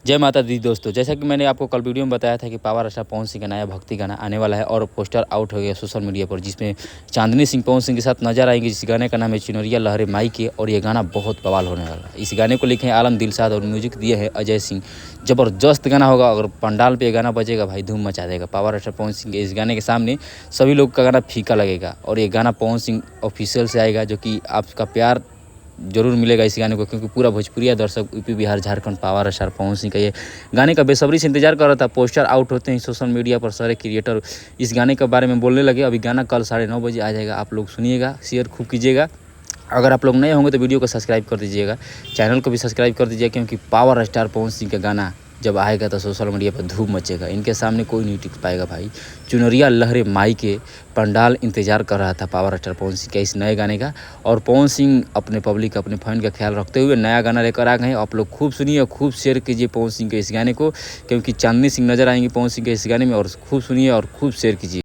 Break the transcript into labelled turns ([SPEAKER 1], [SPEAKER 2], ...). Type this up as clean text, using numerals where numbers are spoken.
[SPEAKER 1] जय माता दी दोस्तों, जैसा कि मैंने आपको कल वीडियो में बताया था कि पावर स्टार पवन सिंह का नया भक्ति गाना आने वाला है और पोस्टर आउट हो गया सोशल मीडिया पर, जिसमें चांदनी सिंह पवन सिंह के साथ नजर आएंगे। जिस गाने का नाम है चुनरिया लहरे माई के, और ये गाना बहुत बवाल होने वाला है। इस गाने को लिखे हैं आलम दिलशाद और म्यूजिक दिए हैं अजय सिंह। ज़बरदस्त गाना होगा। अगर पंडाल पे ये गाना बजेगा भाई धूम मचा देगा। पावर स्टार पवन सिंह के इस गाने के सामने सभी लोग का गाना फीका लगेगा, और ये गाना पवन सिंह ऑफिशियल से आएगा, जो कि आपका प्यार जरूर मिलेगा इस गाने को, क्योंकि पूरा भोजपुरिया दर्शक UP Bihar Jharkhand power star Pawan Singh का ये गाने का बेसब्री से इंतजार कर रहा था। पोस्टर आउट होते हैं सोशल मीडिया पर सारे क्रिएटर इस गाने के बारे में बोलने लगे। अभी गाना कल 9:30 बजे आ जाएगा। आप लोग सुनिएगा, शेयर खूब कीजिएगा। अगर आप लोग नए होंगे तो वीडियो को सब्सक्राइब कर दीजिएगा, चैनल को भी सब्सक्राइब कर दीजिएगा, क्योंकि पावर स्टार पवन सिंह का गाना जब आएगा तो सोशल मीडिया पर धूम मचेगा। इनके सामने कोई नहीं टिक पाएगा भाई। चुनरिया लहरे माई के पंडाल इंतजार कर रहा था पावर स्टार पवन सिंह के इस नए गाने का, और पवन सिंह अपने पब्लिक अपने फैन का ख्याल रखते हुए नया गाना लेकर आ गए हैं। आप लोग खूब सुनिए और खूब शेयर कीजिए पवन सिंह के इस गाने को, क्योंकि चांदनी सिंह नजर आएंगे पवन सिंह के इस गाने में। और खूब सुनिए और खूब शेयर कीजिए।